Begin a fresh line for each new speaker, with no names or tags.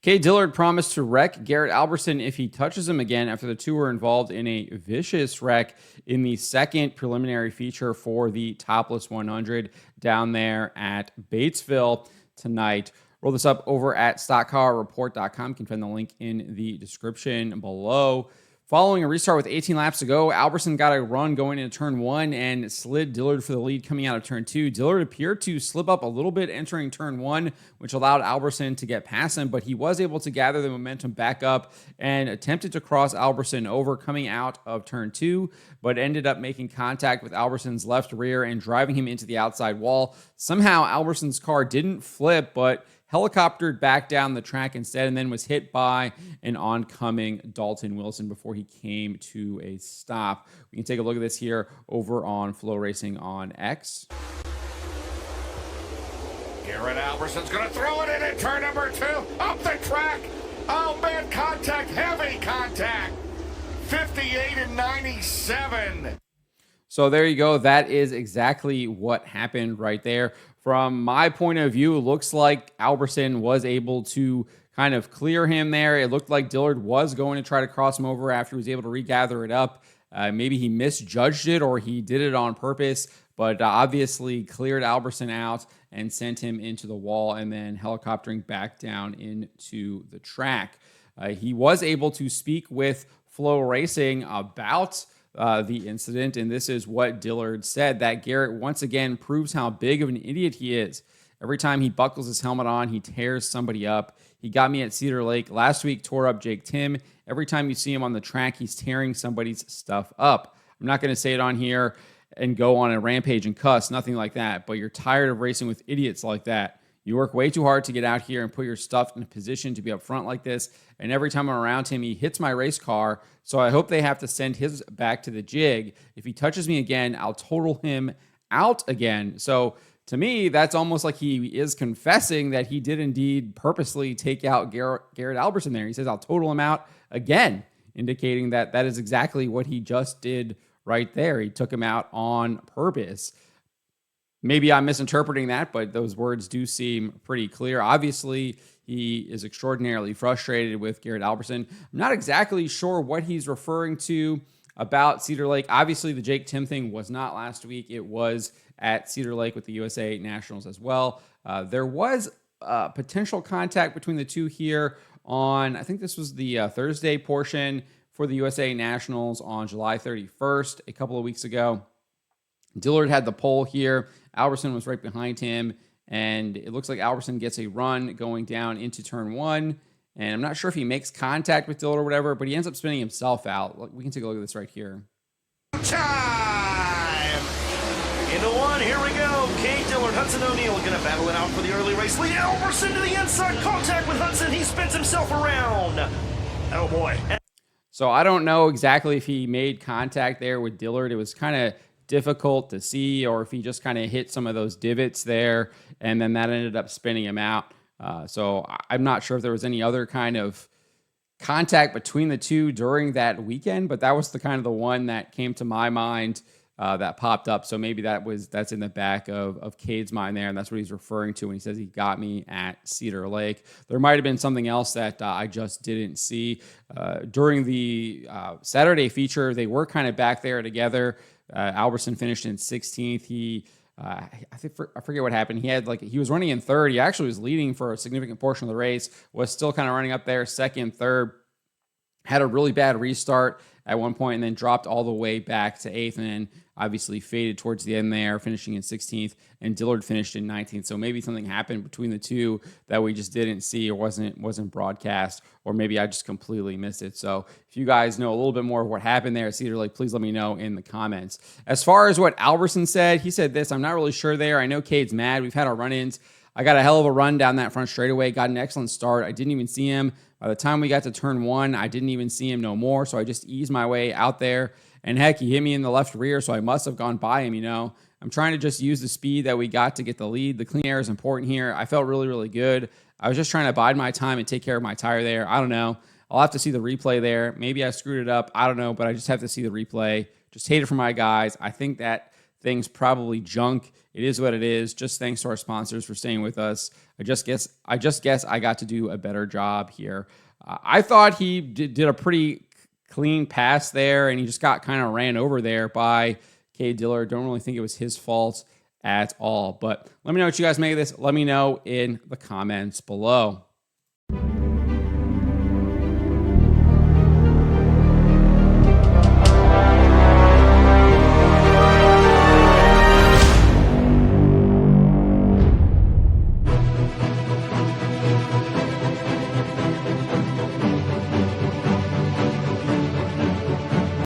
Cade Dillard promised to wreck Garrett Alberson if he touches him again after the two were involved in a vicious wreck in the second preliminary feature for the Topless 100 down there at Batesville tonight. Roll this up over at stockcarreport.com. You can find the link in the description below. Following a restart with 18 laps to go, Alberson got a run going into turn 1 and slid Dillard for the lead coming out of turn 2. Dillard appeared to slip up a little bit entering turn 1, which allowed Alberson to get past him, but he was able to gather the momentum back up and attempted to cross Alberson over coming out of turn 2, but ended up making contact with Alberson's left rear and driving him into the outside wall. Somehow, Alberson's car didn't flip, but helicoptered back down the track instead, and then was hit by an oncoming Dalton Wilson before he came to a stop. We can take a look at this here over on Flow Racing on X.
Garrett Alberson's going to throw it in turn number 2, up the track. Oh man, contact, heavy contact. 58 and 97.
So there you go. That is exactly what happened right there. From my point of view, it looks like Alberson was able to kind of clear him there. It looked like Dillard was going to try to cross him over after he was able to regather it up. Maybe he misjudged it or he did it on purpose, but obviously cleared Alberson out and sent him into the wall and then helicoptering back down into the track. He was able to speak with Flow Racing about the incident, and this is what Dillard said: that Garrett once again proves how big of an idiot he is. Every time he buckles his helmet on, he tears somebody up. He got me at Cedar Lake. Last week, tore up Jake Tim. Every time you see him on the track, he's tearing somebody's stuff up. I'm not going to say it on here and go on a rampage and cuss, nothing like that, but you're tired of racing with idiots like that. You work way too hard to get out here and put your stuff in a position to be up front like this, and every time I'm around him, he hits my race car, so I hope they have to send his back to the jig. If he touches me again, I'll total him out again. So to me, that's almost like he is confessing that he did indeed purposely take out Garrett Alberson there. He says, I'll total him out again, indicating that that is exactly what he just did right there. He took him out on purpose. Maybe I'm misinterpreting that, but those words do seem pretty clear. Obviously, he is extraordinarily frustrated with Garrett Alberson. I'm not exactly sure what he's referring to about Cedar Lake. Obviously, the Jake Tim thing was not last week. It was at Cedar Lake with the USA Nationals as well. There was potential contact between the two here on, I think this was the Thursday portion for the USA Nationals on July 31st, a couple of weeks ago. Dillard had the pole here. Alberson was right behind him, and it looks like Alberson gets a run going down into turn 1, and I'm not sure if he makes contact with Dillard or whatever, but he ends up spinning himself out. We can take a look at this right here.
Time! Into 1, here we go. Cade Dillard, Hudson O'Neal going to battle it out for the early race lead. Alberson to the inside, contact with Hudson. He spins himself around. Oh boy.
So I don't know exactly if he made contact there with Dillard. It was kind of difficult to see, or if he just kind of hit some of those divots there, and then that ended up spinning him out. So I'm not sure if there was any other kind of contact between the two during that weekend, but that was the kind of the one that came to my mind that popped up. So maybe that's in the back of Cade's mind there, and that's what he's referring to when he says he got me at Cedar Lake. There might have been something else that I just didn't see. During the Saturday feature, they were kind of back there together. Alberson finished in 16th. I forget what happened. He was running in third. He actually was leading for a significant portion of the race, was still kind of running up there, second, third. Had a really bad restart at one point and then dropped all the way back to 8th, and then obviously faded towards the end there, finishing in 16th, and Dillard finished in 19th. So maybe something happened between the two that we just didn't see or wasn't broadcast, or maybe I just completely missed it. So if you guys know a little bit more of what happened there at Cedar Lake, please let me know in the comments. As far as what Alberson said, he said this: I'm not really sure there. I know Cade's mad. We've had our run-ins. I got a hell of a run down that front straightaway, got an excellent start. I didn't even see him. By the time we got to turn 1, I didn't even see him no more, so I just eased my way out there. And heck, he hit me in the left rear, so I must have gone by him, I'm trying to just use the speed that we got to get the lead. The clean air is important here. I felt really, really good. I was just trying to bide my time and take care of my tire there. I don't know. I'll have to see the replay there. Maybe I screwed it up. I don't know, but I just have to see the replay. Just hate it for my guys. I think that thing's probably junk. It is what it is. Just thanks to our sponsors for staying with us. I just guess I got to do a better job here. I thought he did a pretty clean pass there, and he just got kind of ran over there by Cade Dillard. Don't really think it was his fault at all. But let me know what you guys make of this. Let me know in the comments below.